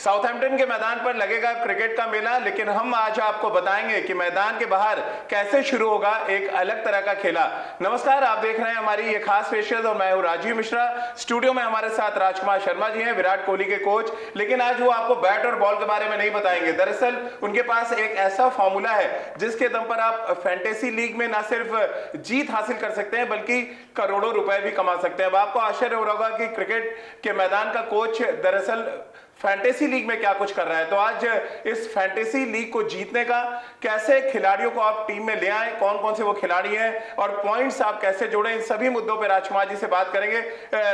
Southampton के मैदान पर लगेगा क्रिकेट का मेला, लेकिन हम आज आपको बताएंगे कि मैदान के बाहर कैसे शुरू होगा एक अलग तरह का खेला। नमस्कार, आप देख रहे हैं हमारी ये खास पेशकश और मैं हूं राजीव मिश्रा। स्टूडियो में हमारे साथ राजकुमार शर्मा जी हैं, विराट कोहली के कोच, लेकिन आज वो आपको बैट और बॉल के बारे में नहीं बताएंगे। दरअसल उनके पास एक ऐसा फॉर्मूला है जिसके दम पर आप फैंटेसी लीग में ना सिर्फ जीत हासिल कर सकते हैं बल्कि करोड़ों रुपए भी कमा सकते हैं। अब आपको आश्चर्य हो रहा होगा कि क्रिकेट के मैदान का कोच दरअसल फैंटेसी लीग में क्या कुछ कर रहा है। तो आज इस फैंटेसी लीग को जीतने का, कैसे खिलाड़ियों को आप टीम में ले आए, कौन कौन से वो खिलाड़ी हैं और पॉइंट्स आप कैसे जोड़ें, इन सभी मुद्दों पर राजकुमार जी से बात करेंगे।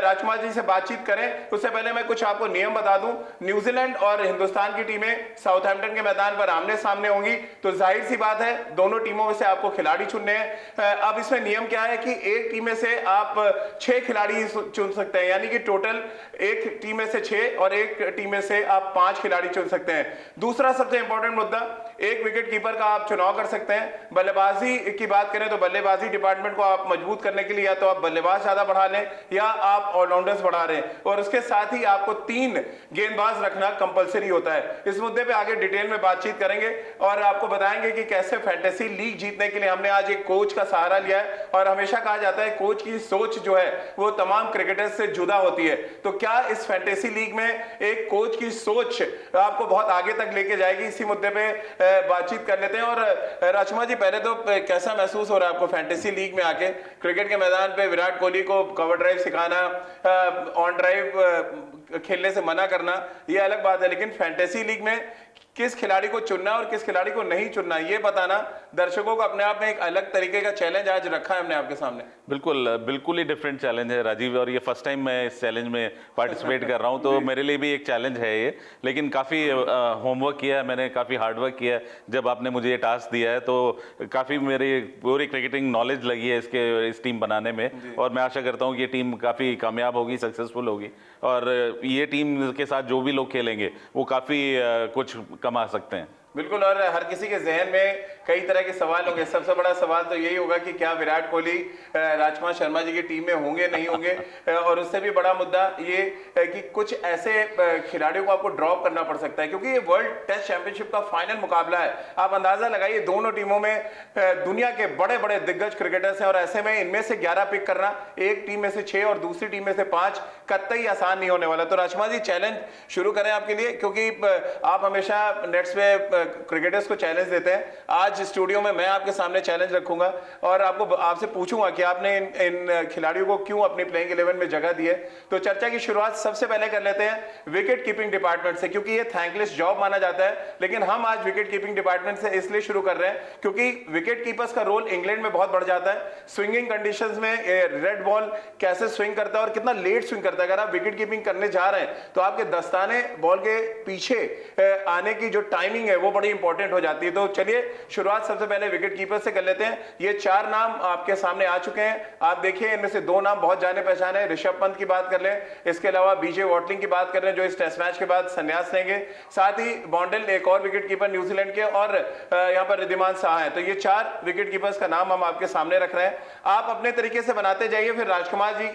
राजकुमार जी से बातचीत करें उससे पहले मैं कुछ आपको नियम बता दूं। न्यूजीलैंड और हिंदुस्तान की टीमें साउथहैम्पटन के मैदान पर आमने सामने होंगी, तो जाहिर सी बात है दोनों टीमों में से आपको खिलाड़ी चुनने हैं। अब इसमें नियम क्या है कि एक टीम में से आप 6 खिलाड़ी चुन सकते हैं, यानी कि टोटल एक टीम में से 6 और एक टीम में से आप 5 खिलाड़ी चुन सकते हैं। दूसरा सबसे इंपॉर्टेंट मुद्दा, एक विकेट कीपर का आप चुनाव कर सकते हैं। बल्लेबाजी की बात करें तो बल्लेबाजी डिपार्टमेंट को आप मजबूत करने के लिए या तो आप बल्लेबाज ज्यादा बढ़ा लें या आप ऑलराउंडर्स बढ़ा रहे हैं, और उसके साथ ही आपको 3 गेंदबाज रखना कंपलसरी होता है। इस मुद्दे पे आगे डिटेल में बातचीत करेंगे और आपको बताएंगे कि कैसे फैंटेसी लीग जीतने के लिए हमने आज एक कोच का सहारा लिया है। और हमेशा कहा जाता है कोच की सोच जो है वो तमाम क्रिकेटर्स से जुदा होती है, तो क्या इस फैंटेसी लीग में एक कोच की सोच आपको बहुत आगे तक लेके जाएगी, इसी मुद्दे पे बातचीत कर लेते हैं। और राजकुमार जी, पहले तो कैसा महसूस हो रहा है आपको फैंटेसी लीग में आके? क्रिकेट के मैदान पे विराट कोहली को कवर ड्राइव सिखाना, ऑन ड्राइव खेलने से मना करना, ये अलग बात है, लेकिन फैंटेसी लीग में किस खिलाड़ी को चुनना और किस खिलाड़ी को नहीं चुनना, ये बताना दर्शकों को अपने आप में एक अलग तरीके का चैलेंज आज रखा है हमने आपके सामने। बिल्कुल ही डिफरेंट चैलेंज है राजीव, और ये फर्स्ट टाइम मैं इस चैलेंज में पार्टिसिपेट कर रहा हूँ, तो मेरे लिए भी एक चैलेंज है ये। लेकिन काफ़ी होमवर्क किया है मैंने, काफ़ी हार्डवर्क किया है। जब आपने मुझे ये टास्क दिया है तो काफ़ी मेरी पूरी क्रिकेटिंग नॉलेज लगी है इस टीम बनाने में, और मैं आशा करता हूँ कि ये टीम काफ़ी कामयाब होगी, सक्सेसफुल होगी, और ये टीम के साथ जो भी लोग खेलेंगे वो काफ़ी कुछ कमा सकते हैं। बिल्कुल, और हर किसी के जहन में कई तरह के सवाल होंगे। सबसे बड़ा सवाल तो यही होगा कि क्या विराट कोहली राजकुमार शर्मा जी की टीम में होंगे नहीं होंगे, और उससे भी बड़ा मुद्दा ये है कि कुछ ऐसे खिलाड़ियों को आपको ड्रॉप करना पड़ सकता है, क्योंकि ये वर्ल्ड टेस्ट चैंपियनशिप का फाइनल मुकाबला है। आप अंदाजा लगाइए, दोनों टीमों में दुनिया के बड़े बड़े दिग्गज क्रिकेटर्स हैं, और ऐसे में इनमें से 11 पिक करना, एक टीम में से 6 और दूसरी टीम में से 5, कतई आसान नहीं होने वाला। तो राजकुमार जी, चैलेंज शुरू करें आपके लिए, क्योंकि आप हमेशा नेट्स पे क्रिकेटर्स को चैलेंज देते हैं। आज स्टूडियो में मैं आपके सामने चैलेंज रखूंगा और आपसे पूछूंगा कि आपने इन खिलाड़ियों को क्यों अपनी प्लेइंग 11 में जगह दी है। तो चर्चा की शुरुआत सबसे पहले कर लेते हैं विकेट कीपिंग डिपार्टमेंट से, क्योंकि ये थैंकलेस जॉब माना जाता है, लेकिन हम आज विकेट कीपिंग डिपार्टमेंट से इसलिए शुरू कर रहे हैं क्योंकि विकेट कीपर्स का रोल इंग्लैंड में बहुत बढ़ जाता है। स्विंगिंग कंडीशंस में रेड बॉल कैसे स्विंग करता है और कितना लेट स्विंग करता है। अगर आप विकेट कीपिंग करने जा रहे हैं तो आपके दस्ताने बॉल के पीछे आने की जो टाइमिंग है वो बड़ी इंपॉर्टेंट हो जाती है। तो चलिए शुरुआत सबसे पहले विकेट कीपर से कर लेते हैं। ये 4 नाम आपके सामने आ चुके हैं, आप देखिए इनमें से 2 नाम बहुत जाने पहचाने हैं। ऋषभ पंत की बात कर लें, इसके अलावा बीजे वॉटलिंग की बात कर लें जो इस टेस्ट मैच के बाद संन्यास लेंगे, साथ ही बॉन्डेल एक और विकेट कीपर न्यूजीलैंड के, और यहाँ पर रिद्धिमान साहा है। तो ये 4 विकेट कीपर्स का नाम हम आपके सामने रख रहे हैं। आप अपने तरीके से बनाते जाइए, फिर राजकुमार जी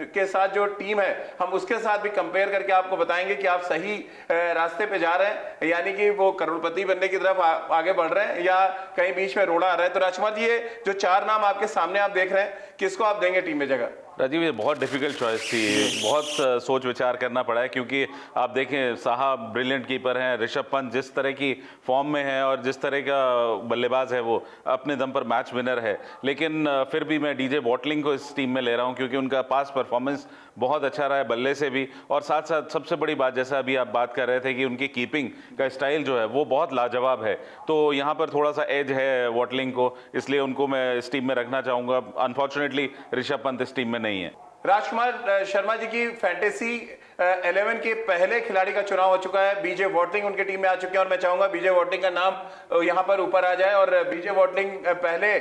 के साथ जो टीम है हम उसके साथ भी कंपेयर करके आपको बताएंगे कि आप सही रास्ते पे जा रहे हैं, यानी कि वो करोड़पति बनने की तरफ आगे बढ़ रहे हैं या कहीं बीच में रोड़ा आ रहा है। तो राजकुमार जी, ये जो 4 नाम आपके सामने आप देख रहे हैं, किसको आप देंगे टीम में जगह? राजीव, ये बहुत डिफिकल्ट चॉइस थी, बहुत सोच विचार करना पड़ा है, क्योंकि आप देखें साहा ब्रिलियंट कीपर हैं, ऋषभ पंत जिस तरह की फॉर्म में है और जिस तरह का बल्लेबाज है वो अपने दम पर मैच विनर है, लेकिन फिर भी मैं डीजे वॉटलिंग को इस टीम में ले रहा हूं क्योंकि उनका पास परफॉर्मेंस बहुत अच्छा रहा है बल्ले से भी, और साथ साथ सबसे बड़ी बात, जैसा अभी आप बात कर रहे थे कि उनकी कीपिंग का स्टाइल जो है वो बहुत लाजवाब है, तो यहाँ पर थोड़ा सा एज है वॉटलिंग को, इसलिए उनको मैं इस टीम में रखना चाहूँगा। अनफॉर्चुनेटली ऋषभ पंत इस टीम में नहीं है। राजकुमार शर्मा जी की फैंटेसी 11 के पहले खिलाड़ी का चुनाव हो चुका है, बीजे वॉटलिंग उनकी टीम में आ चुके हैं, और मैं चाहूंगा बीजे वॉटलिंग का नाम यहाँ पर ऊपर आ जाए। और बीजे वॉटलिंग पहले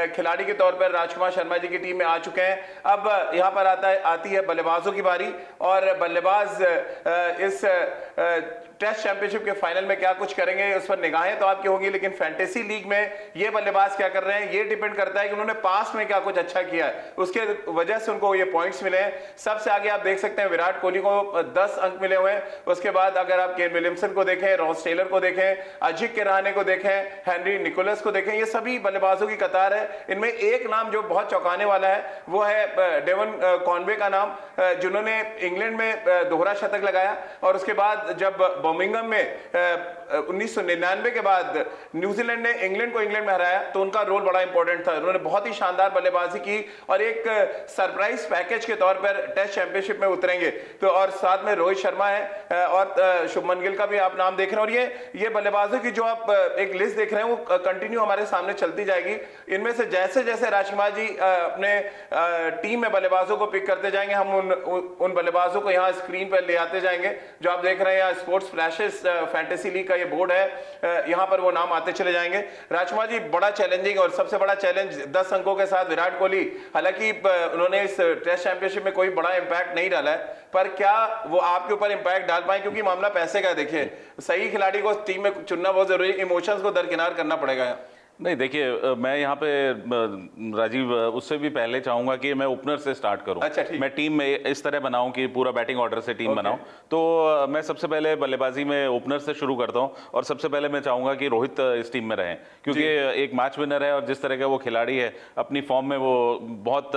खिलाड़ी के तौर पर राजकुमार शर्मा जी की टीम में आ चुके हैं। अब यहाँ पर आती है बल्लेबाजों की बारी, और बल्लेबाज इस टेस्ट चैंपियनशिप के फाइनल में क्या कुछ करेंगे उस पर निगाहें तो आपकी होंगी, लेकिन फैंटेसी लीग में ये बल्लेबाज क्या कर रहे हैं ये डिपेंड करता है कि उन्होंने पास्ट में क्या कुछ अच्छा किया है, उसके वजह से उनको ये पॉइंट्स मिले हैं। सबसे आगे आप देख सकते हैं विराट कोहली को 10 अंक मिले हुए हैं। उसके बाद अगर आप केन विलियमसन को देखें, रॉस टेलर को देखें, अजिंक्य रहाणे को देखें, हेनरी निकोलस को देखें, ये सभी बल्लेबाजों की कतार है। इनमें एक नाम जो बहुत चौंकाने वाला है वो है डेवन कॉनवे का नाम, जिन्होंने इंग्लैंड में दोहरा शतक लगाया। और उसके बाद जब बर्मिंघम में 1999 के बाद न्यूजीलैंड ने इंग्लैंड को इंग्लैंड में हराया तो उनका रोल बड़ा इंपॉर्टेंट था। उन्होंने बहुत ही शानदार बल्लेबाजी की और एक सरप्राइज पैकेज के तौर पर टेस्ट चैंपियनशिप में उतरेंगे। तो और साथ में रोहित शर्मा है और शुभमन गिल का भी आप नाम देख रहे हैं। और ये बल्लेबाजों की जो आप एक लिस्ट देख रहे हैं वो कंटिन्यू हमारे सामने चलती जाएगी। इनमें से जैसे जैसे राजकुमार जी अपने टीम में बल्लेबाजों को पिक करते जाएंगे, हम उन बल्लेबाजों को यहाँ स्क्रीन पर ले आते जाएंगे। जो आप देख रहे हैं यहाँ स्पोर्ट्स फ्लैशेस फैंटेसी लीग का ये बोर्ड है, यहाँ पर वो नाम आते चले जाएंगे। राजकुमार जी, बड़ा चैलेंजिंग और सबसे बड़ा चैलेंज 10 अंकों के साथ विराट कोहली। हालांकि उन्होंने इस टेस्ट चैंपियनशिप में कोई बड़ा इंपैक्ट नहीं डाला है, पर क्या वो आपके ऊपर इंपैक्ट डाल पाए? क्योंकि मामला पैसे का है। देखिए, सही खिलाड़ी को टीम में चुनना बहुत जरूरी है, इमोशंस को दरकिनार करना पड़ेगा। नहीं, देखिए मैं यहाँ पे राजीव उससे भी पहले चाहूंगा कि मैं ओपनर से स्टार्ट करूं। अच्छा, ठीक। मैं टीम में इस तरह बनाऊं कि पूरा बैटिंग ऑर्डर से टीम बनाऊं। तो मैं सबसे पहले बल्लेबाजी में ओपनर से शुरू करता हूं और सबसे पहले मैं चाहूंगा कि रोहित इस टीम में रहें, क्योंकि एक मैच विनर है और जिस तरह का वो खिलाड़ी है, अपनी फॉर्म में वो बहुत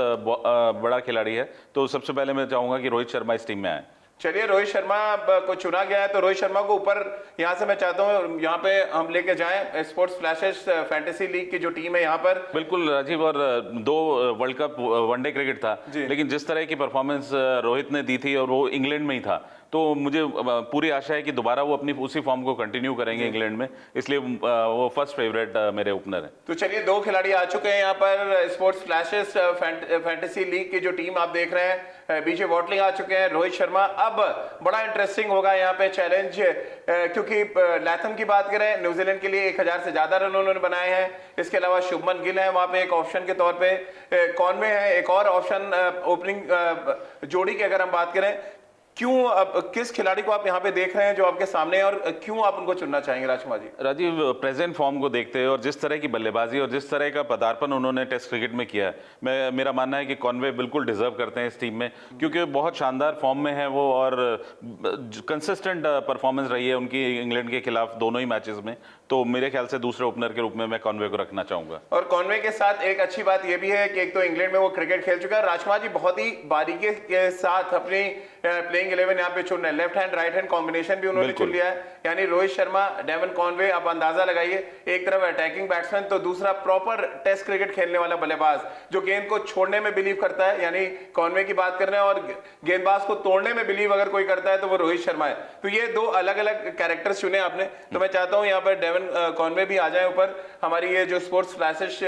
बड़ा खिलाड़ी है। तो सबसे पहले मैं चाहूंगा कि रोहित शर्मा इस टीम में आए। चलिए, रोहित शर्मा को चुना गया है तो रोहित शर्मा को ऊपर यहाँ से मैं चाहता हूँ यहाँ पे हम लेके जाएं। स्पोर्ट्स फ्लैशेस फैंटेसी लीग की जो टीम है यहाँ पर। बिल्कुल राजीव, और 2 वर्ल्ड कप वनडे क्रिकेट था, लेकिन जिस तरह की परफॉर्मेंस रोहित ने दी थी और वो इंग्लैंड में ही था, तो मुझे पूरी आशा है कि दोबारा वो अपनी उसी फॉर्म को कंटिन्यू करेंगे इंग्लैंड में, इसलिए वो फर्स्ट फेवरेट मेरे ओपनर है। तो चलिए, 2 खिलाड़ी आ चुके हैं यहाँ पर स्पोर्ट्स फ्लैशेस फैंटेसी लीग की जो टीम आप देख रहे हैं। बीजे वॉटलिंग आ चुके हैं, रोहित शर्मा। अब बड़ा इंटरेस्टिंग होगा यहाँ पे चैलेंज, क्योंकि लैथम की बात करें, न्यूजीलैंड के लिए 1000 से ज्यादा रन उन्होंने बनाए हैं। इसके अलावा शुभमन गिल है वहां पे एक ऑप्शन के तौर पे, कॉनवे है एक और ऑप्शन ओपनिंग जोड़ी की अगर हम बात करें। क्यों, अब किस खिलाड़ी को आप यहाँ पे देख रहे हैं जो आपके सामने है और क्यों आप उनको चुनना चाहेंगे राजकुमार जी? राजीव, प्रेजेंट फॉर्म को देखते हैं और जिस तरह की बल्लेबाजी और जिस तरह का पदार्पण उन्होंने टेस्ट क्रिकेट में किया है, मेरा मानना है कि कॉनवे बिल्कुल डिजर्व करते हैं इस टीम में, क्योंकि बहुत शानदार फॉर्म में है वो और कंसिस्टेंट परफॉर्मेंस रही है उनकी इंग्लैंड के खिलाफ दोनों ही मैचेस में। तो मेरे ख्याल से दूसरे ओपनर के रूप में मैं कॉनवे को रखना चाहूंगा। और कॉनवे के साथ एक अच्छी बात यह भी है कि एक तो इंग्लैंड में वो क्रिकेट खेल चुका है। राजकुमार जी, बहुत ही बारीकी के साथ अपनी प्लेइंग 11 यहाँ पे चुन रहे हैं। Left hand right hand combination भी उन्होंने चुन लिया है, यानी रोहित शर्मा, डेवन कॉनवे। आप अंदाजा लगाइए, एक तरफ अटैकिंग बैट्समैन तो दूसरा प्रॉपर टेस्ट क्रिकेट खेलने वाला बल्लेबाज जो गेंद को छोड़ने में बिलीव करता है, यानी कॉनवे की बात कर रहे हैं। और गेंदबाज को तोड़ने में बिलीव अगर कोई करता है तो वो रोहित शर्मा है। तो ये 2 अलग अलग कैरेक्टर्स चुने आपने। तो मैं चाहता हूं यहाँ पर डेवन कॉनवे भी आ जाए ऊपर। हमारी ये जो स्पोर्ट्स फ्लैशेस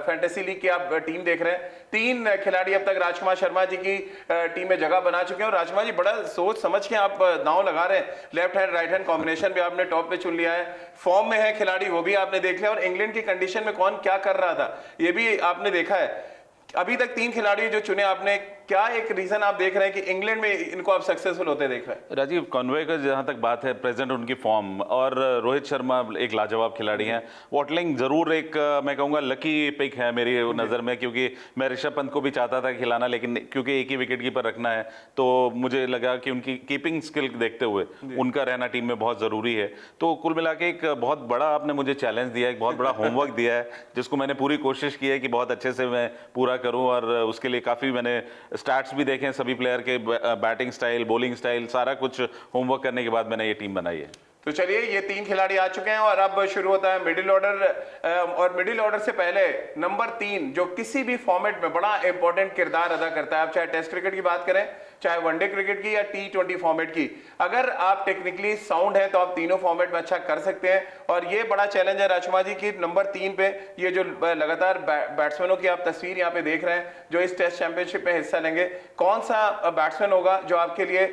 फैंटेसी लीग की आप टीम देख रहे हैं, 3 खिलाड़ी अब तक राजकुमार शर्मा जी की टीम में जगह बना चुके हैं। और राजकुमार जी, बड़ा सोच समझ के आप दांव लगा रहे हैं। Left hand right hand combination भी आपने टॉप पे चुन लिया है, फॉर्म में है खिलाड़ी वो भी आपने देख लिया, और इंग्लैंड की कंडीशन में कौन क्या कर रहा था ये भी आपने देखा है। अभी तक 3 खिलाड़ी जो चुने आपने, क्या एक रीजन आप देख रहे हैं कि इंग्लैंड में इनको आप सक्सेसफुल होते देख रहे हैं? राजीव, कॉनवे का जहां तक बात है, प्रेजेंट उनकी फॉर्म, और रोहित शर्मा एक लाजवाब खिलाड़ी हैं। वॉटलिंग जरूर एक मैं कहूंगा लकी पिक है मेरी नज़र में, क्योंकि मैं ऋषभ पंत को भी चाहता था खिलाना, लेकिन क्योंकि एक ही विकेट कीपर रखना है तो मुझे लगा कि उनकी कीपिंग स्किल देखते हुए उनका रहना टीम में बहुत ज़रूरी है। तो कुल मिला के एक बहुत बड़ा आपने मुझे चैलेंज दिया, एक बहुत बड़ा होमवर्क दिया है, जिसको मैंने पूरी कोशिश की है कि बहुत अच्छे से मैं पूरा करूँ। और उसके लिए काफ़ी मैंने स्टैट्स भी देखे सभी प्लेयर के, बैटिंग स्टाइल, बॉलिंग स्टाइल, सारा कुछ होमवर्क करने के बाद मैंने ये टीम बनाई है। तो चलिए, ये 3 खिलाड़ी आ चुके हैं और अब शुरू होता है मिडिल ऑर्डर। और मिडिल ऑर्डर से पहले नंबर 3 जो किसी भी फॉर्मेट में बड़ा इंपॉर्टेंट किरदार अदा करता है, आप चाहे टेस्ट क्रिकेट की बात करें, चाहे वनडे क्रिकेट की या T20 फॉर्मेट की, अगर आप टेक्निकली साउंड है तो आप तीनों फॉर्मेट में अच्छा कर सकते हैं। और ये बड़ा चैलेंज है राजकुमार जी की नंबर 3 पे ये जो लगातार बैट्समैनों की आप तस्वीर यहाँ पे देख रहे हैं जो इस टेस्ट चैंपियनशिप में हिस्सा लेंगे, कौन सा बैट्समैन होगा जो आपके लिए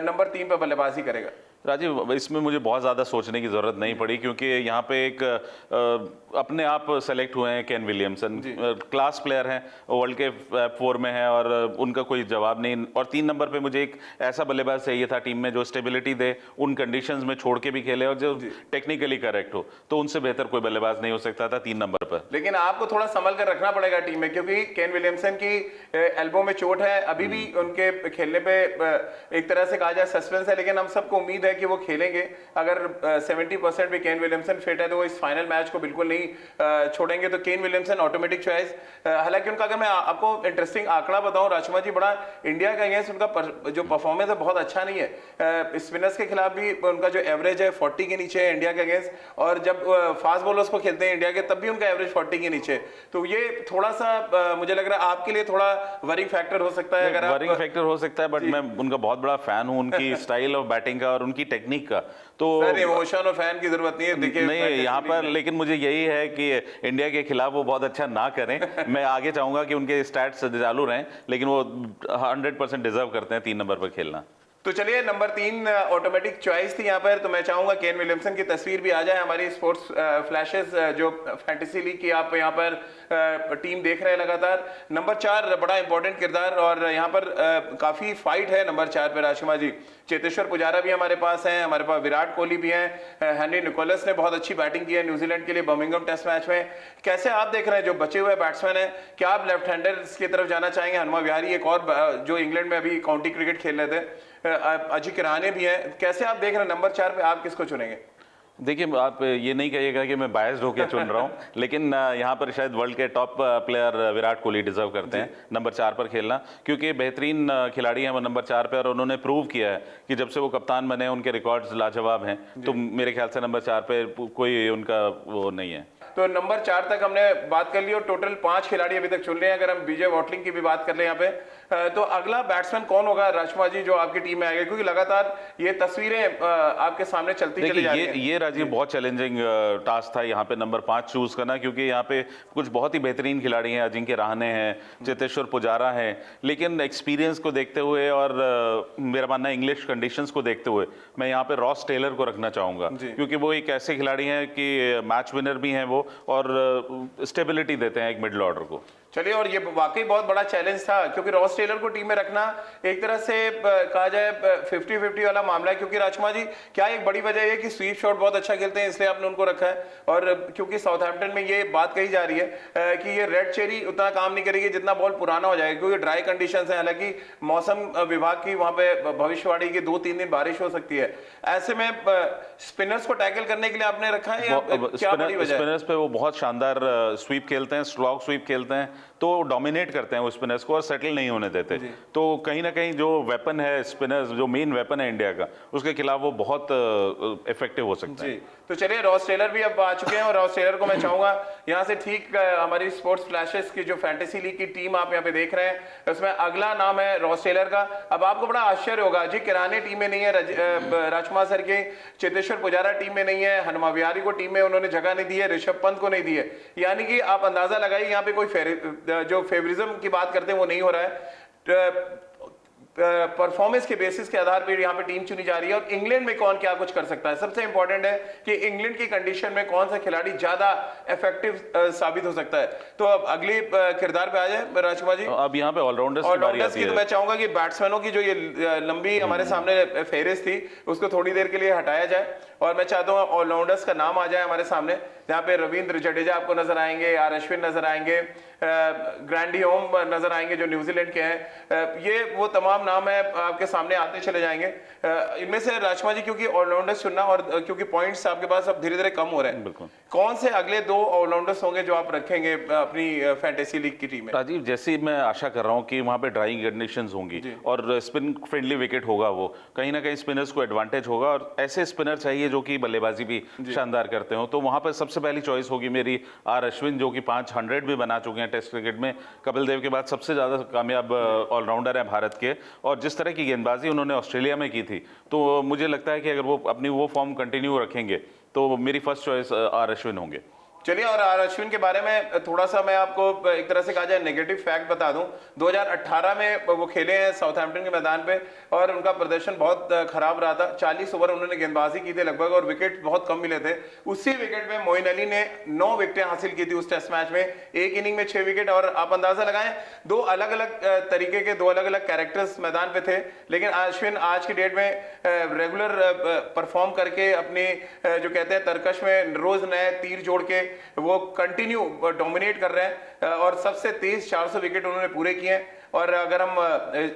नंबर 3 पे बल्लेबाजी करेगा? राजीव, इसमें मुझे बहुत ज़्यादा सोचने की ज़रूरत नहीं पड़ी, क्योंकि यहाँ पे एक अपने आप सेलेक्ट हुए हैं केन विलियमसन, क्लास प्लेयर हैं, वर्ल्ड के 4 में हैं और उनका कोई जवाब नहीं। और 3 नंबर पे मुझे एक ऐसा बल्लेबाज चाहिए था टीम में जो स्टेबिलिटी दे, उन कंडीशंस में छोड़ के भी खेले और जो टेक्निकली करेक्ट हो, तो उनसे बेहतर कोई बल्लेबाज नहीं हो सकता था 3 नंबर पर। लेकिन आपको थोड़ा संभल कर रखना पड़ेगा टीम में, क्योंकि केन विलियमसन की एल्बो में चोट है, अभी भी उनके खेलने पे एक तरह से कहा जाए सस्पेंस है, लेकिन हम सबको उम्मीद है कि वो खेलेंगे। अगर 70% भी केन विलियमसन फिट है तो वो इस फाइनल मैच को बिल्कुल नहीं छोड़ेंगे। तो केन विलियमसन ऑटोमेटिक चॉइस। हालांकि उनका, अगर मैं आपको इंटरेस्टिंग आंकड़ा बताऊं राजकुमार जी, बड़ा इंडिया का अगेंस्ट उनका जो परफॉर्मेंस है बहुत अच्छा नहीं है। स्पिनर्स के खिलाफ भी उनका जो एवरेज है 40 के नीचे है इंडिया के अगेंस्ट, और जब फास्ट बॉलर्स को खेलते हैं इंडिया के तब भी उनका एवरेज 40 के नीचे। तो ये थोड़ा सा मुझे लग रहा है आपके लिए थोड़ा वरिंग फैक्टर हो सकता है। अगर वरिंग फैक्टर हो सकता है, बट मैं उनका बहुत बड़ा फैन हूं, उनकी स्टाइल ऑफ बैटिंग का और उनकी टेक्निक का। तो सर इमोशन और फैन की जरूरत नहीं है, देखिए नहीं यहाँ पर, लेकिन मुझे यही है कि इंडिया के खिलाफ वो बहुत अच्छा ना करें। मैं आगे चाहूंगा कि उनके स्टैट्स चालू रहें, लेकिन वो 100% डिजर्व करते हैं 3 नंबर पर खेलना। तो चलिए, नंबर 3 ऑटोमेटिक चॉइस थी यहाँ पर। तो मैं चाहूंगा केन विलियमसन की तस्वीर भी आ जाए हमारी स्पोर्ट्स फ्लैशेस जो फैंटेसी लीग की आप यहाँ पर टीम देख रहे हैं लगातार। नंबर 4 बड़ा इंपॉर्टेंट किरदार, और यहाँ पर काफी फाइट है नंबर 4 पे राजकुमार जी। चेतेश्वर पुजारा भी हमारे पास हैं, हमारे पास विराट कोहली भी हैं, हेनरी निकोलस ने बहुत अच्छी बैटिंग की है न्यूजीलैंड के लिए बर्मिंघम टेस्ट मैच में। कैसे आप देख रहे हैं जो बचे हुए बैट्समैन हैं? क्या आप लेफ्ट हैंडर्स की तरफ जाना चाहेंगे? हनुमा विहारी एक और जो इंग्लैंड में अभी काउंटी क्रिकेट खेल रहे थे, अजिंक्य किराने भी हैं। कैसे आप देख रहे हैं नंबर 4 पे आप किसको चुनेंगे? देखिए, आप ये नहीं कहिएगा कि मैं बायस्ड होकर चुन रहा हूँ, लेकिन यहाँ पर शायद वर्ल्ड के top player Virat Kohli deserve करते हैं नंबर 4 पर खेलना, क्योंकि बेहतरीन खिलाड़ी हैं वो नंबर 4 पे, और उन्होंने प्रूव किया है कि जब से वो कप्तान बने उनके रिकॉर्ड्स लाजवाब हैं। तो मेरे ख्याल से नंबर 4 पे कोई उनका वो नहीं है। तो नंबर 4 तक हमने बात कर ली और टोटल 5 खिलाड़ी अभी तक चुन रहे हैं। अगर हम विजय वॉटलिंग की भी बात कर ले यहाँ पे, तो अगला बैट्समैन कौन होगा राजकुमार जी जो आपकी टीम में आएगा? क्योंकि लगातार ये तस्वीरें आपके सामने चलती चली जा रही हैं। ये राजीव बहुत चैलेंजिंग टास्क था यहाँ पे नंबर 5 चूज करना, क्योंकि यहाँ पे कुछ बहुत ही बेहतरीन खिलाड़ी हैं, अजिंक्य रहाणे हैं, चेतेश्वर पुजारा हैं, लेकिन एक्सपीरियंस को देखते हुए और मेरा मानना है इंग्लिश कंडीशंस को देखते हुए मैं यहाँ पे रॉस टेलर को रखना चाहूंगा, क्योंकि वो एक ऐसे खिलाड़ी हैं कि मैच विनर भी हैं वो, और स्टेबिलिटी देते हैं एक मिडिल ऑर्डर को। चलिए, और ये वाकई बहुत बड़ा चैलेंज था, क्योंकि रॉस टेलर को टीम में रखना एक तरह से कहा जाए 50-50 वाला मामला है। क्योंकि राजकुमार जी, क्या एक बड़ी वजह है कि स्वीप शॉट बहुत अच्छा खेलते हैं इसलिए आपने उनको रखा है, और क्योंकि साउथहैम्पटन में ये बात कही जा रही है कि ये रेड चेरी उतना काम नहीं करेगी जितना बॉल पुराना हो जाएगा, क्योंकि ड्राई कंडीशन है। हालांकि मौसम विभाग की वहां पे भविष्यवाणी की 2-3 दिन बारिश हो सकती है। ऐसे में स्पिनर्स को टैकल करने के लिए आपने रखा है, या क्या बड़ी वजह है? स्पिनर्स पे वो बहुत शानदार स्वीप खेलते हैं, स्लॉग स्वीप खेलते हैं, तो डोमिनेट करते हैं वो स्पिनर्स को और सेटल नहीं होने देते। तो कहीं ना कहीं जो वेपन है स्पिनर्स, जो मेन वेपन है इंडिया का, उसके खिलाफ वो बहुत इफेक्टिव हो सकते हैं। तो चलिए, रॉस टेलर भी अब आ चुके हैं, और रॉस टेलर को मैं चाहूंगा यहाँ से ठीक हमारी स्पोर्ट्स फ्लैशेस की जो फैंटेसी लीग की टीम आप यहाँ पे देख रहे हैं, उसमें अगला नाम है रॉस टेलर का। अब आपको बड़ा आश्चर्य होगा, अजिंक्य किराने टीम में नहीं है, राजकुमार सर के चेतेश्वर पुजारा टीम में नहीं है, हनुमा विहारी को टीम में उन्होंने जगह नहीं दी है, ऋषभ पंत को नहीं दी है। यानी कि आप अंदाजा लगाइए यहाँ पे कोई जो फेवरिज्म की बात करते हैं वो नहीं हो रहा है। परफॉर्मेंस के बेसिस के आधार पर यहाँ पे टीम चुनी जा रही है, और इंग्लैंड में कौन क्या कुछ कर सकता है। सबसे इंपॉर्टेंट है कि इंग्लैंड की कंडीशन में कौन सा खिलाड़ी ज्यादा इफेक्टिव साबित हो सकता है। तो अब अगली किरदार पे आ जाए राजकुमार जी। अब यहाँ पे ऑलराउंडर्स की तो मैं चाहूंगा कि बैट्समैनों की जो ये लंबी हमारे सामने फेहरिस्त थी उसको थोड़ी देर के लिए हटाया जाए, और मैं चाहता हूँ ऑलराउंडर्स का नाम आ जाए हमारे सामने, जहाँ पे रविंद्र जडेजा आपको नजर आएंगे, आर अश्विन नजर आएंगे, ग्रैंडी होम नजर आएंगे जो न्यूजीलैंड के हैं। ये वो तमाम नाम है आपके सामने आते चले जाएंगे। इनमें से राजकुमार जी, क्योंकि ऑलराउंडर्स चुनना और क्योंकि पॉइंट्स आपके पास अब धीरे धीरे कम हो रहे हैं, कौन से अगले 2 ऑलराउंडर्स होंगे जो आप रखेंगे अपनी फैंटेसी लीग की टीम में? राजीव, जैसे मैं आशा कर रहा हूँ कि वहाँ पे ड्राइंग कंडीशंस होंगी और स्पिन फ्रेंडली विकेट होगा, वो कहीं ना कहीं स्पिनर्स को एडवांटेज होगा, और ऐसे स्पिनर चाहिए जो कि बल्लेबाजी भी शानदार करते हो। तो वहाँ पर सबसे पहली चॉइस होगी मेरी आर अश्विन, जो कि 500 भी बना चुके हैं टेस्ट क्रिकेट में, कपिल देव के बाद सबसे ज्यादा कामयाब ऑलराउंडर है भारत के, और जिस तरह की गेंदबाजी उन्होंने ऑस्ट्रेलिया में की थी, तो मुझे लगता है कि अगर वो अपनी वो फॉर्म कंटिन्यू रखेंगे तो मेरी फर्स्ट चॉइस आर अश्विन होंगे। चलिए, और अश्विन के बारे में थोड़ा सा मैं आपको एक तरह से कहा जाए नेगेटिव फैक्ट बता दूं। 2018 में वो खेले हैं साउथहैम्पटन के मैदान पे और उनका प्रदर्शन बहुत खराब रहा था। 40 ओवर उन्होंने गेंदबाजी की थी लगभग और विकेट बहुत कम मिले थे। उसी विकेट में मोइन अली ने 9 विकेटें हासिल की थी उस टेस्ट मैच में, एक इनिंग में 6 विकेट। और आप अंदाजा लगाएं, 2 अलग अलग तरीके के 2 अलग अलग कैरेक्टर्स मैदान पे थे, लेकिन अश्विन आज की डेट में रेगुलर परफॉर्म करके अपनी जो कहते हैं तरकश में रोज नए तीर जोड़ के वो कंटिन्यू डोमिनेट कर रहे हैं और सबसे तेज 400 विकेट उन्होंने पूरे किए हैं। और अगर हम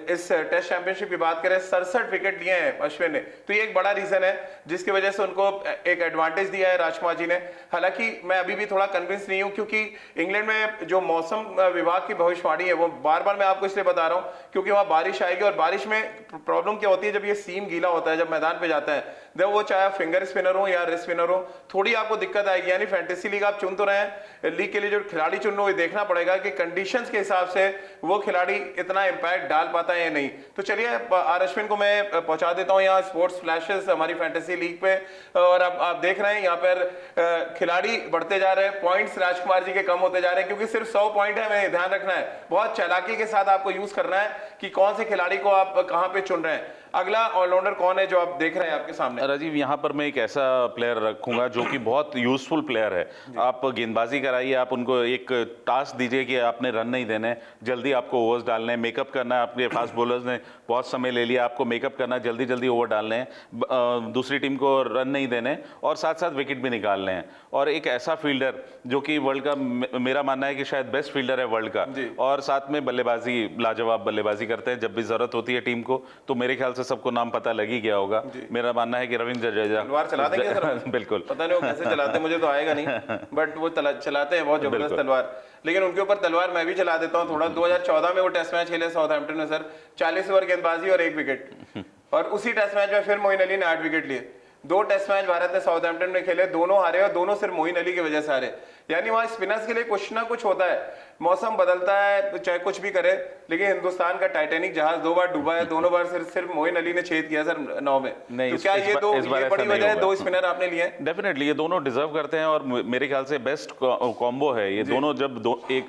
इस टेस्ट चैंपियनशिप की बात करें, 67 विकेट लिए हैं अश्विन ने, तो ये एक बड़ा रीजन है जिसकी वजह से उनको एक एडवांटेज दिया है राजकुमार जी ने। हालांकि मैं अभी भी थोड़ा कन्विंस नहीं हूं, क्योंकि इंग्लैंड में जो मौसम विभाग की भविष्यवाणी है वो बार बार मैं आपको इसलिए बता रहा हूं क्योंकि वहां बारिश आएगी। और बारिश में प्रॉब्लम क्या होती है, जब ये सीम गीला होता है, जब मैदान पे जाता है, जब वो चाहे फिंगर स्पिनर हो या रिस्ट स्पिनर हो, थोड़ी आपको दिक्कत आएगी। यानी फैंटेसी लीग आप चुन तो रहे हैं, लीग के लिए जो खिलाड़ी चुन रहे हो, देखना पड़ेगा कि कंडीशंस के हिसाब से वो खिलाड़ी इतना इंपैक्ट डाल पाता है या नहीं। तो चलिए, आर अश्विन को मैं पहुंचा देता हूं यहाँ स्पोर्ट्स फ्लैशेस हमारी फैंटेसी लीग पे। और अब आप देख रहे हैं यहाँ पर खिलाड़ी बढ़ते जा रहे हैं, पॉइंट्स राजकुमार जी के कम होते जा रहे हैं, क्योंकि सिर्फ 100 पॉइंट है। हमें ध्यान रखना है, बहुत चालाकी के साथ आपको यूज करना है कि कौन से खिलाड़ी को आप कहां पे चुन रहे हैं। अगला ऑलराउंडर कौन है जो आप देख रहे हैं आपके सामने? राजीव, यहाँ पर मैं एक ऐसा प्लेयर रखूंगा जो कि बहुत यूजफुल प्लेयर है। आप गेंदबाजी कराइए, आप उनको एक टास्क दीजिए कि आपने रन नहीं देने, जल्दी आपको ओवर्स डालने हैं, मेकअप करना है। आपके फास्ट बॉलर्स ने बहुत समय ले लिया, आपको मेकअप करना है, जल्दी जल्दी ओवर डालने हैं, दूसरी टीम को रन नहीं देने और साथ साथ विकेट भी निकालने हैं। और एक ऐसा फील्डर जो कि वर्ल्ड का, मेरा मानना है कि शायद बेस्ट फील्डर है वर्ल्ड का, और साथ में बल्लेबाजी, लाजवाब बल्लेबाजी करते हैं। जब भी जरूरत होती है टीम को, तो मेरे ख्याल से सबको नाम पता लग ही गया होगा। मेरा मानना है कि रविंद्र जडेजा तलवार चला देंगे सर। बिल्कुल, पता नहीं वो कैसे चलाते हैं, मुझे तो आएगा नहीं, बट वो चलाते हैं बहुत जबरदस्त तलवार। लेकिन उनके ऊपर तलवार मैं भी चला देता हूं थोड़ा। 2014 में वो टेस्ट मैच खेले साउथहैम्पटन में सर, 40 ओवर गेंदबाजी और 1 विकेट। और उसी टेस्ट मैच में फिर मोइन अली ने 8 विकेट लिए। 2 टेस्ट मैच भारत ने साउथहैम्पटन में खेले, दोनों हारे और दोनों सिर्फ मोइन अली की वजह से हारे। यानी वहां स्पिनर्स के लिए कुछ ना कुछ होता है, मौसम बदलता है चाहे कुछ भी करे, लेकिन हिंदुस्तान का टाइटैनिक जहाज 2 बार डूबा है, दोनों बार सिर्फ मोइन अली ने छेद किया सर 9 में। नहीं, तो क्या ये बड़ी वजह है 2 स्पिनर आपने लिए? डेफिनेटली ये दोनों डिजर्व करते हैं और मेरे ख्याल से बेस्ट कॉम्बो है ये दोनों। जब एक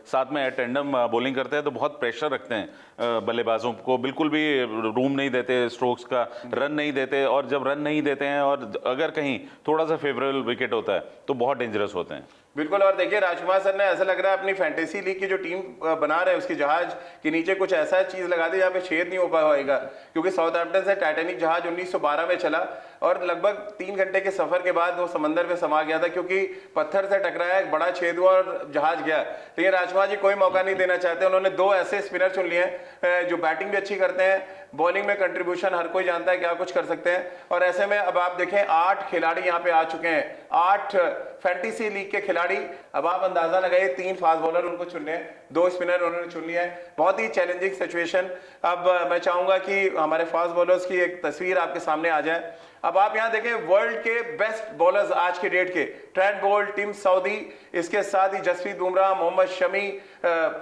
साथ में टेंडम बॉलिंग करते हैं तो बहुत प्रेशर रखते हैं बल्लेबाजों को, बिल्कुल भी रूम नहीं देते स्ट्रोक्स का, रन नहीं देते। और जब रन नहीं देते हैं और अगर कहीं थोड़ा सा फेवरेबल विकेट होता है तो बहुत डेंजरस होते हैं। बिल्कुल। और देखिए, राजकुमार सर ने ऐसा लग रहा है अपनी फैंटेसी लीग की जो टीम बना रहे हैं उसकी जहाज के नीचे कुछ ऐसा चीज लगा दी जहाँ पे छेद नहीं हो पाएगा, क्योंकि साउथहैम्पटन से टाइटैनिक जहाज 1912 में चला और लगभग 3 घंटे के सफर के बाद वो समंदर में समा गया था, क्योंकि पत्थर से टकराया, एक बड़ा छेद हुआ और जहाज गया। लेकिन राजकुमार जी कोई मौका नहीं देना चाहते। उन्होंने 2 ऐसे स्पिनर चुन लिए हैं जो बैटिंग भी अच्छी करते हैं, बॉलिंग में कंट्रीब्यूशन हर कोई जानता है क्या कुछ कर सकते हैं। और ऐसे में अब आप देखें 8 खिलाड़ी यहाँ पे आ चुके हैं, 8 फैंटेसी लीग के खिलाड़ी। अब आप अंदाजा लगाइए, 3 फास्ट बॉलर उनको चुनने हैं, 2 स्पिनर उन्होंने चुन लिया है। बहुत ही चैलेंजिंग सिचुएशन। अब मैं चाहूंगा कि हमारे फास्ट बॉलर्स की एक तस्वीर आपके सामने आ जाए। अब आप यहां देखें वर्ल्ड के बेस्ट बॉलर्स आज के डेट के, ट्रेंट बोल्ट, टिम साउदी, इसके साथ ही जसप्रीत बुमराह, मोहम्मद शमी,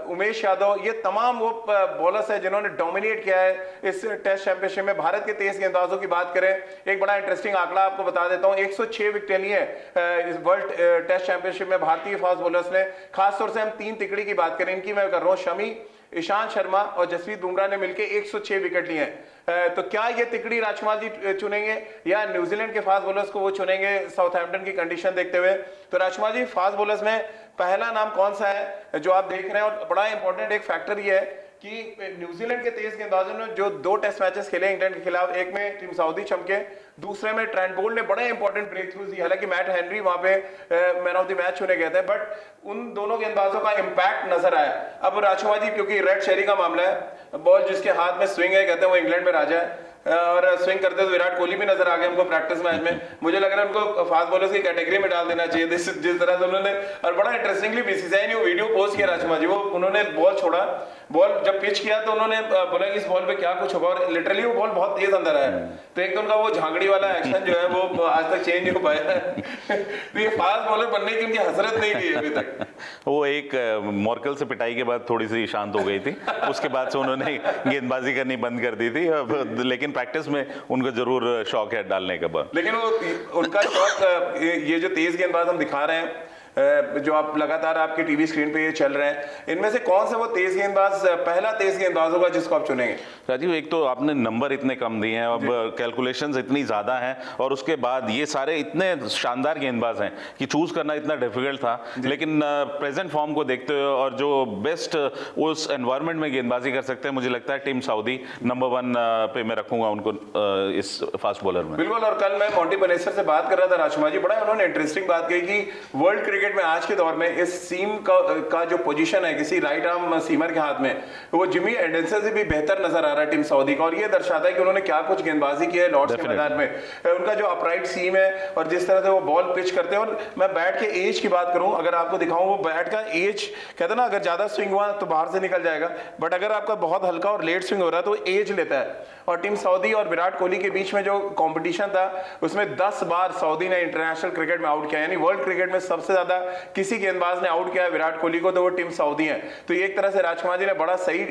उमेश यादव, ये तमाम वो बॉलर्स हैं जिन्होंने डोमिनेट किया है इस टेस्ट चैंपियनशिप में। भारत के 23 गेंदबाजों की बात करें, एक बड़ा इंटरेस्टिंग आंकड़ा आपको बता देता हूं, 106 विकेटें ली है इस वर्ल्ड टेस्ट चैंपियनशिप में भारतीय फास्ट बॉलर्स ने। खासतौर से हम 3 तिकड़ी की बात करें, इनकी मैं कर रहा हूं, शमी, ईशांत शर्मा और जसप्रीत बुमराह ने मिलकर 106 विकेट लिए हैं। तो क्या ये तिकड़ी राजकुमार जी चुनेंगे या न्यूजीलैंड के फास्ट बॉलर्स को वो चुनेंगे साउथहैम्पटन की कंडीशन देखते हुए? तो राजकुमार जी, फास्ट बॉलर्स में पहला नाम कौन सा है जो आप देख रहे हैं? और बड़ा इंपॉर्टेंट एक फैक्टर ये है कि न्यूजीलैंड के 23 गेंदबाजों ने जो 2 टेस्ट मैचेस खेले इंग्लैंड के खिलाफ, एक में टिम साउदी चमके, दूसरे में ट्रेंट बोल्ट ने बड़े इंपॉर्टेंट ब्रेक थ्रूज दी। हालांकि मैट हेनरी वहां पे मैन ऑफ द मैच चुने गए थे, बट उन दोनों गेंदबाजों का इंपैक्ट नजर आया। अब राजकुमार जी, क्योंकि रेड शेरी का मामला है, बॉल जिसके हाथ में स्विंग है, कहते हैं वो इंग्लैंड में राजा है, और स्विंग करते तो विराट कोहली भी नजर आ गए हमको प्रैक्टिस मैच में। मुझे लग रहा है उनको फास्ट बॉलर्स की कैटेगरी में डाल देना चाहिए जिस तरह से उन्होंने। और बड़ा इंटरेस्टिंगली बीसीसीआई ने वो वीडियो पोस्ट किया राजकुमार जी, वो उन्होंने बॉल छोड़ा, बॉल जब पिच किया तो उन्होंने बोला कि इस बॉल पे क्या कुछ होगा, और लिटरली वो बॉल बहुत तेज अंदर आया। तो एक तो उनका वो झांगड़ी वाला एक्शन जो है वो आज तक चेंज नहीं हो पाया। तो ये फास्ट बॉलर बनने की उनकी हसरत नहीं थी अभी तक। वो एक मॉर्कल से पिटाई के बाद थोड़ी सी शांत हो गई थी, उसके बाद से उन्होंने गेंदबाजी करनी बंद कर दी थी। लेकिन प्रैक्टिस में उनको जरूर शौक है डालने का। लेकिन वो उनका शौक, ये जो तेज गेंदबाज हम दिखा रहे हैं जो आप लगातार आपके टीवी स्क्रीन पे ये चल रहे हैं, इनमें से कौन सा वो तेज गेंदबाज, पहला तेज गेंदबाज होगा जिसको आप चुनेंगे? राजीव, एक तो आपने नंबर इतने कम दिए हैं, अब कैलकुलेशंस इतनी ज़्यादा हैं, और उसके बाद ये सारे इतने शानदार गेंदबाज हैं कि चूज करना इतना डिफिकल्ट था। लेकिन प्रेजेंट फॉर्म को देखते हुए और जो बेस्ट उस एनवायरनमेंट में गेंदबाजी कर सकते हैं, मुझे लगता है टीम सऊदी नंबर 1 पे मैं रखूंगा उनको इस फास्ट बॉलर में। बिल्कुल। और कल मैं मोंटी बनेसर से बात कर रहा था राजकुमार जी, बड़ा उन्होंने इंटरेस्टिंग बात कही कि वर्ल्ड क्रिकेट में आज के दौर में इस सीम का जो पोजीशन है किसी राइट आर्म सीमर के हाथ में, वो जिमी एंडरसन से भी बेहतर नजर आ रहा है टीम सऊदी का। और ये दर्शाता है कि उन्होंने क्या कुछ गेंदबाजी की है लॉर्ड्स के मैदान में। उनका जो अपराइट सीम है और जिस तरह से वो बॉल पिच करते हैं, और मैं बैट के एज की बात करूं, अगर आपको दिखाऊं, वो बैट का एज कहते हैं ना, अगर ज्यादा स्विंग हुआ तो बाहर से निकल जाएगा, बट अगर आपका बहुत हल्का और लेट स्विंग हो रहा है तो एज लेता है। और टीम सऊदी और विराट कोहली के बीच में जो कंपटीशन था, उसमें 10 बार सऊदी ने इंटरनेशनल क्रिकेट में आउट किया, यानी वर्ल्ड क्रिकेट में सबसे ज्यादा किसी गेंदबाज ने आउट किया है विराट कोहली को, तो वो टीम सऊदी है। तो ये एक तरह से राजकुमार जी ने बड़ा सही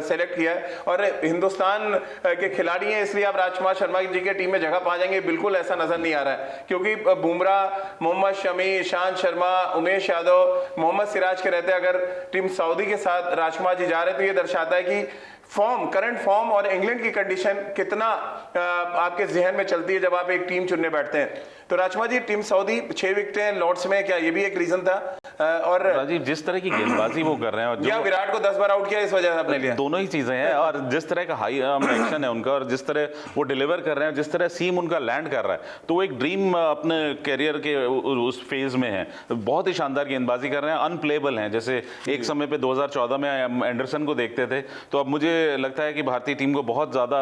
सेलेक्ट किया है। और हिंदुस्तान के खिलाड़ी हैं, इसलिए आप राजकुमार शर्मा जी की टीम में जगह पा जाएंगे, बिल्कुल ऐसा नजर नहीं आ रहा है, क्योंकि बुमराह, मोहम्मद शमी, ईशांत शर्मा, उमेश यादव, मोहम्मद सिराज के रहते अगर टीम सऊदी के साथ राजकुमार जी जा रहे हैं, तो ये दर्शाता है कि फॉर्म, करंट फॉर्म और इंग्लैंड की कंडीशन कितना आपके जहन में चलती है जब आप एक टीम चुनने बैठते हैं। तो Rajkumar ji, team Saudi 6 विकेटें Lord's में, क्या ये भी एक रीजन था? और राजीव, जिस तरह की गेंदबाजी वो कर रहे हैं, और या विराट को 10 बार आउट किया इस वजह से आपने लिया? दोनों ही चीजें हैं, और जिस तरह का हाई एक्शन है उनका, और जिस तरह वो डिलीवर कर रहे हैं, जिस तरह सीम उनका लैंड कर रहा है, तो वो एक ड्रीम अपने करियर के उस फेज में है। बहुत ही शानदार गेंदबाजी कर रहे हैं, अनप्लेबल हैं। जैसे एक समय पे 2014 में एंडरसन को देखते थे, तो अब मुझे लगता है कि भारतीय टीम को बहुत ज्यादा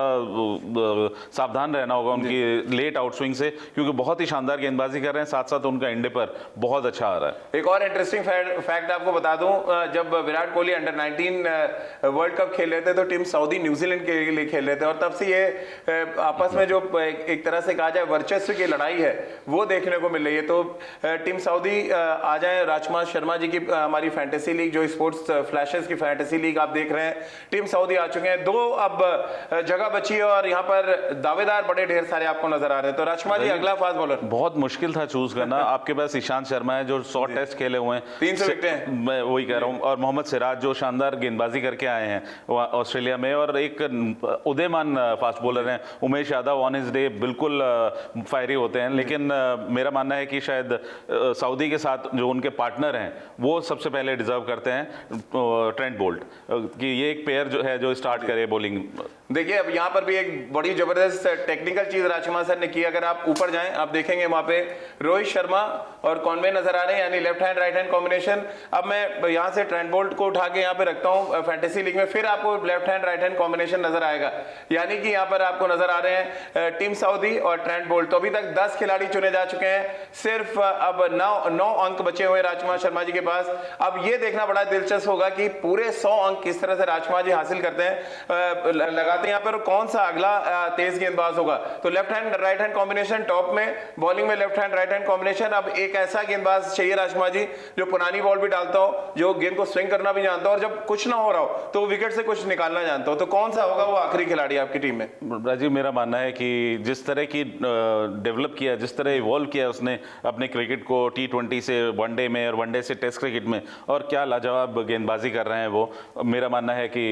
सावधान रहना होगा उनकी लेट आउट स्विंग से, क्योंकि बहुत ही शानदार गेंदबाजी कर रहे हैं, साथ साथ उनका इंडे पर बहुत अच्छा आ रहा है। एक और इंटरेस्टिंग फैक्ट आपको बता दूं, जब Virat Kohli under 19 world cup खेल रहे थे, तो टीम सऊदी न्यूजीलैंड के लिए खेल रहे थे, और तब से ये आपस में जो एक तरह से कहा जाए वर्चस्व की लड़ाई है, वो देखने को मिल रही है। तो टीम सऊदी आ जाए, राजकुमार शर्मा जी की हमारी फैंटेसी लीग, जो स्पोर्ट्स फ्लैशेस की फैंटेसी लीग आप देख रहे हैं, टीम सऊदी आ चुके हैं। 2 अब जगह बची है, और यहाँ पर दावेदार बड़े ढेर सारे आपको नजर आ रहे हैं। तो राजकुमार जी, अगला फास्ट बॉलर बहुत मुश्किल था चूज करना। आपके पास ईशांत शर्मा है जो 100 टेस्ट खेले हुए हैं, 300 विकेटें, मैं वही कह रहा हूँ, और मोहम्मद सिराज जो शानदार गेंदबाजी करके आए हैं ऑस्ट्रेलिया में, और एक उदयमान फास्ट बॉलर हैं Umesh Yadav, on his day बिल्कुल फायरी होते हैं। लेकिन मेरा मानना है कि शायद सऊदी के साथ जो उनके पार्टनर हैं, वो सबसे पहले डिजर्व करते हैं ट्रेंट बोल्ट, कि ये एक पेयर जो है जो स्टार्ट करे बॉलिंग। देखिए, अब यहाँ पर भी एक बड़ी जबरदस्त टेक्निकल चीज राजकुमार सर ने की। अगर आप ऊपर जाएं, आप देखेंगे वहां पे रोहित शर्मा और कॉनवे नजर आ रहे हैं, यानी left hand right hand combination. अब मैं यहाँ से ट्रेंट बोल्ट को उठा के यहाँ पे रखता हूँ फैंटेसी लीग में, फिर आपको left hand right hand combination नजर आएगा, यानी कि यहाँ पर आपको नजर आ रहे हैं टीम सऊदी और ट्रेंट बोल्ट। तो अभी तक 10 खिलाड़ी चुने जा चुके हैं, सिर्फ अब 9 अंक बचे हुए राजकुमार शर्मा जी के पास। अब ये देखना बड़ा दिलचस्प होगा कि पूरे 100 अंक किस तरह से राजकुमार जी हासिल करते हैं, लगाते हैं यहाँ पर, कौन सा अगला तेज गेंदबाज होगा। तो left hand right hand combination top में, बॉलिंग में left hand right hand combination. अब एक ऐसा गेंदबाज चाहिए राजकुमार जी जो पुरानी बॉल भी डालता हो, जो गेंद को स्विंग करना भी जानता हो, और जब कुछ ना हो रहा हो तो विकेट से कुछ निकालना जानता हो। तो कौन सा होगा वो आखिरी खिलाड़ी आपकी टीम में? राजीव, मेरा मानना है कि जिस तरह की डेवलप किया, जिस तरह इवॉल्व किया उसने अपने क्रिकेट को, T20 से वनडे में और वनडे से टेस्ट क्रिकेट में, और क्या लाजवाब गेंदबाजी कर रहे हैं वो, मेरा मानना है कि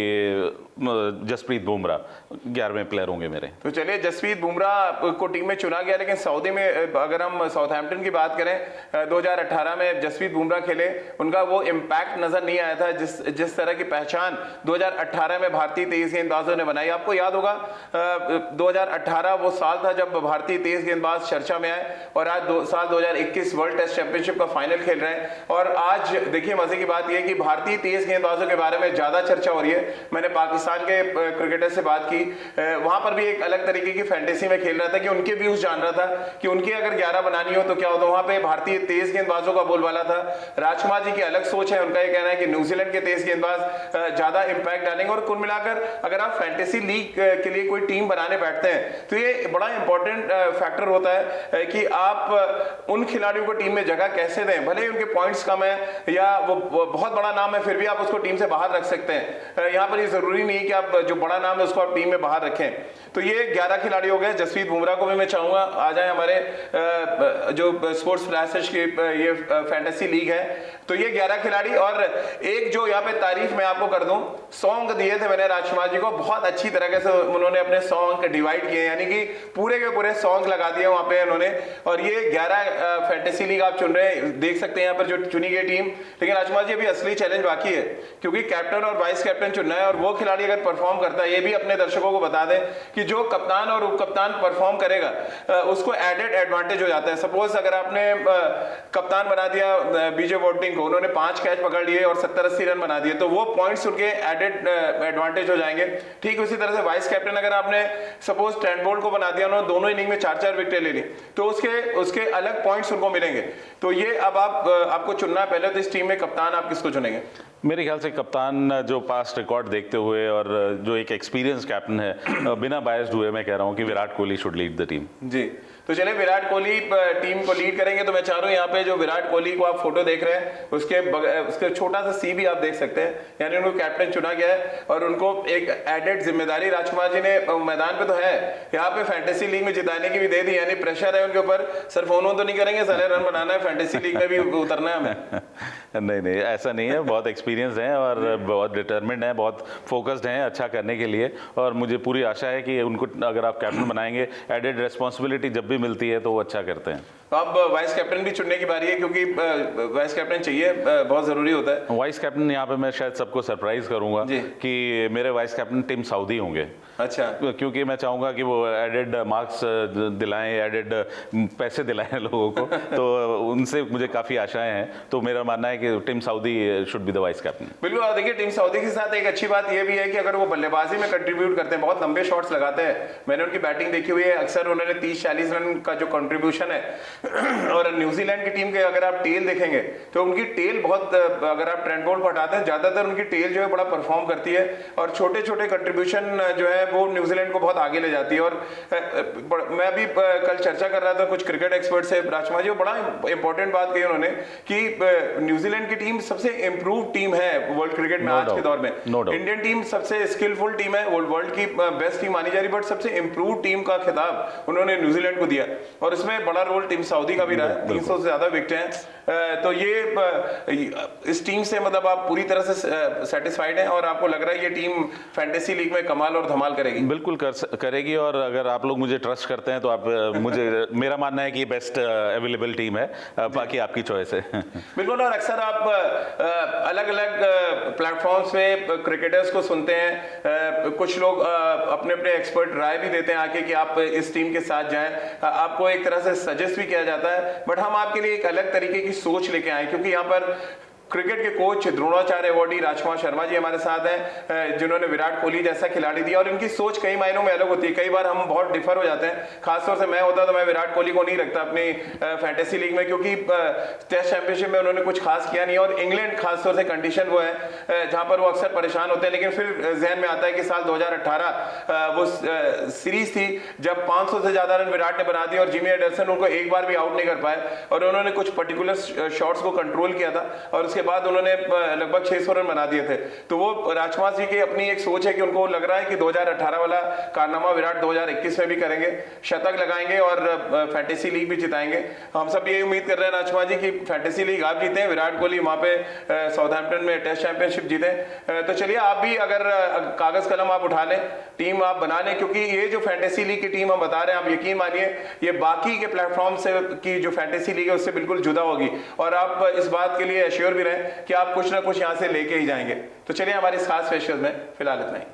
जसप्रीत बुमराह 11वें प्लेयर होंगे मेरे। तो चलिए, जसप्रीत बुमराह को टीम में चुना गया, लेकिन सऊदी में अगर हम साउथहैम्पटन की बात करें, 2018 में जसप्रीत बुमराह खेले, उनका वो इम्पैक्ट नजर नहीं आया था जिस तरह की पहचान 2018 में भारतीय तेज गेंदबाजों ने बनाई। आपको याद होगा 2018 वो साल था जब भारतीय तेज गेंदबाज चर्चा में आए, और आज साल 2021 वर्ल्ड टेस्ट चैंपियनशिप का फाइनल खेल रहे हैं। और आज देखिए, मजे की बात यह है कि भारतीय तेज गेंदबाजों के बारे में ज्यादा चर्चा हो रही है। मैंने पाकिस्तान के क्रिकेटर से बात की, वहां पर भी एक अलग तरीके की फैंटेसी में खेल रहा था कि उनके व्यूज जान रहा था कि उनकी अगर 11 बनानी हो तो क्या होता। वहां पे भारतीय तेज गेंदबाजों का बोलबाला था। राजकुमार जी की अलग सोच है, उनका ये कहना है कि न्यूजीलैंड के तेज गेंदबाज ज्यादा इंपैक्ट डालेंगे। और कुल मिलाकर अगर आप फैंटेसी लीग के लिए कोई टीम बनाने बैठते हैं, तो ये बड़ा इंपॉर्टेंट फैक्टर होता है कि आप उन खिलाड़ियों को टीम में जगह कैसे दें। भले ही उनके पॉइंट्स कम है या वो बहुत बड़ा नाम है, फिर भी आप उसको टीम से बाहर रख सकते हैं। यहाँ पर ये जरूरी नहीं है कि आप जो बड़ा नाम है उसको आप टीम में बाहर रखें। तो ये 11 खिलाड़ी हो गए। जसप्रीत बुमराह को भी मैं चाहूंगा आ जाए हमारे जो स्पोर्ट्स फ्लैशेस की ये फैंटेसी लीग है, तो ये 11 खिलाड़ी। और एक जो यहाँ पे तारीफ मैं आपको कर दूं, सॉन्ग दिए थे मैंने राजकुमार जी को, बहुत अच्छी तरीके से उन्होंने अपने सॉन्ग डिवाइड किए, यानी कि पूरे के पूरे सॉन्ग लगा दिए वहां पे उन्होंने। और ये 11 फैंटेसी लीग आप चुन रहे हैं, देख सकते हैं यहाँ पर जो चुनी गई टीम। लेकिन राजकुमार जी अभी असली चैलेंज बाकी है, क्योंकि कैप्टन और वाइस कैप्टन चुनना है, और वो खिलाड़ी अगर परफॉर्म करता है, ये भी अपने दर्शकों को बता दें कि जो कप्तान और उप कप्तान परफॉर्म करेगा उसको एडेड एडवांटेज हो जाता है। सपोज अगर आपने कप्तान बना दिया बीजे वोटिंग को, उन्होंने 5 कैच पकड़ लिए और 70-80 रन बना दिए, तो वो पॉइंट्स उनके एडेड एडवांटेज हो जाएंगे। ठीक उसी तरह से वाइस कैप्टन अगर आपने सपोज ट्रेंट बोल्ट को बना दिया, उन्होंने दोनों इनिंग में 4-4 विकेटें ले ली, तो उसके अलग पॉइंट्स उनको मिलेंगे। तो ये अब आपको चुनना है पहले, तो इस टीम में कप्तान आप किसको चुनेंगे? मेरे ख्याल से कप्तान जो पास्ट रिकॉर्ड देखते हुए और जो एक एक्सपीरियंस कैप्टन है, बिना बायस्ड हुए मैं कह रहा हूं कि Virat Kohli should lead the team. जी, तो चलिए विराट कोहली टीम को लीड करेंगे। तो मैं चाह रहा हूँ यहाँ पे जो विराट कोहली को आप फोटो देख रहे हैं, उसके छोटा सा सी भी आप देख सकते हैं, यानी उनको कैप्टन चुना गया है और उनको एक एडेड जिम्मेदारी राजकुमार जी ने मैदान पे तो है, यहाँ पे फैंटेसी लीग में जिताने की भी दे दी, यानी प्रेशर है उनके ऊपर। सर फोन तो नहीं करेंगे, सारे रन बनाना है, फैंटेसी लीग में भी उतरना है हमें। नहीं ऐसा नहीं है, बहुत एक्सपीरियंस है और बहुत डिटर्मिन्ड है, बहुत फोकस्ड हैं अच्छा करने के लिए, और मुझे पूरी आशा है कि उनको अगर आप कैप्टन बनाएंगे, एडेड रिस्पॉन्सिबिलिटी जब भी मिलती है तो वो अच्छा करते हैं। तो अब वाइस कैप्टन भी चुनने की बारी है, क्योंकि वाइस कैप्टन चाहिए, बहुत जरूरी होता है। वाइस कैप्टन यहाँ पे मैं शायद सबको सरप्राइज करूंगा कि मेरे वाइस कैप्टन टिम साउदी होंगे। अच्छा, क्योंकि मैं चाहूंगा कि वो एडेड मार्क्स दिलाएं, एडेड पैसे दिलाएं लोगों को, तो उनसे मुझे काफी आशाएं हैं। तो मेरा मानना है कि Tim Southee should be the vice captain. बिल्कुल, और देखिए टिम साउदी के साथ एक अच्छी बात यह भी है कि अगर वो बल्लेबाजी में कंट्रीब्यूट करते हैं, बहुत लंबे शॉट्स लगाते हैं, मैंने उनकी बैटिंग देखी हुई है, अक्सर उन्होंने 30-40 रन का जो कंट्रीब्यूशन है। और न्यूजीलैंड की टीम के अगर आप टेल देखेंगे तो उनकी टेल बहुत, अगर आप ट्रेंट बोल्ट को हटाते हैं, ज्यादातर उनकी टेल जो है बड़ा परफॉर्म करती है, और छोटे छोटे कंट्रीब्यूशन जो है वो न्यूजीलैंड को बहुत आगे ले जाती है। और मैं अभी कल चर्चा कर रहा था कुछ क्रिकेट एक्सपर्ट से, राजकुमार जी, बड़ा इंपॉर्टेंट बात कही उन्होंने कि न्यूजीलैंड की टीम सबसे इंप्रूव टीम है वर्ल्ड क्रिकेट में आज के दौर में। इंडियन टीम सबसे स्किलफुल टीम है, वर्ल्ड की बेस्ट टीम मानी जा रही, बट सबसे इंप्रूव टीम का खिताब उन्होंने न्यूजीलैंड को दिया, और इसमें बड़ा रोल टीम सऊदी का भी रहा है। 300 से ज्यादा विकेट हैं। तो ये इस टीम से मतलब आप पूरी तरह से सेटिस्फाइड हैं, और आपको लग रहा है ये टीम फैंटेसी लीग में कमाल और धमाल करेगी? बिल्कुल करेगी, और अगर आप लोग मुझे ट्रस्ट करते हैं तो आप मेरा मानना है कि बेस्ट अवेलेबल टीम है, बाकी आपकी चॉइस है। बिल्कुल, और अक्सर आप अलग अलग प्लेटफॉर्म्स पे क्रिकेटर्स को सुनते हैं, कुछ लोग अपने अपने एक्सपर्ट राय भी देते हैं आके कि आप इस टीम के साथ जाएं, आपको एक तरह से सजेस्ट भी किया जाता है, बट हम आपके लिए एक अलग तरीके की सोच लेके आए, क्योंकि यहाँ पर क्रिकेट के कोच द्रोणाचार्य अवार्डी राजकुमार शर्मा जी हमारे साथ हैं, जिन्होंने विराट कोहली जैसा खिलाड़ी दिया, और इनकी सोच कई मायनों में अलग होती है। कई बार हम बहुत डिफर हो जाते हैं, खासतौर से मैं होता तो मैं विराट कोहली को नहीं रखता अपनी फैंटेसी लीग में, क्योंकि टेस्ट चैंपियनशिप में उन्होंने कुछ खास किया नहीं, और इंग्लैंड खासतौर से कंडीशन वो है जहां पर वो अक्सर परेशान होते हैं। लेकिन फिर जहन में आता है कि साल 2018 वो सीरीज थी जब 500 से ज्यादा रन विराट ने बना दिए और जिमी एंडरसन उनको एक बार भी आउट नहीं कर पाए, और उन्होंने कुछ पर्टिकुलर शॉट्स को कंट्रोल किया था, और उसके बाद उन्होंने लगभग 600 रन बना दिए थे। तो वो राजकुमार जी की अपनी एक सोच है कि उनको लग रहा है कि 2018 वाला कारनामा विराट 2021 में भी करेंगे, शतक लगाएंगे और फैंटेसी लीग भी जिताएंगे। हम सब ये उम्मीद कर रहे हैं राजकुमार जी की फैंटेसी लीग आप जीते, विराट कोहली वहां पे साउथहैम्पटन में टेस्ट चैंपियनशिप जीते। तो चलिए आप भी अगर कागज कलम आप उठा लें, टीम आप बना लें, क्योंकि ये जो फैंटेसी लीग की टीम हम बता रहे हैं, आप यकीन मानिए ये बाकी के प्लेटफॉर्म से की जो फैंटेसी लीग है उससे बिल्कुल जुदा होगी, और आप इस बात के लिए एश्योर भी रहें कि आप कुछ ना कुछ यहां से लेके ही जाएंगे। तो चलिए हमारे इस खास स्पेशल में फिलहाल इतना ही।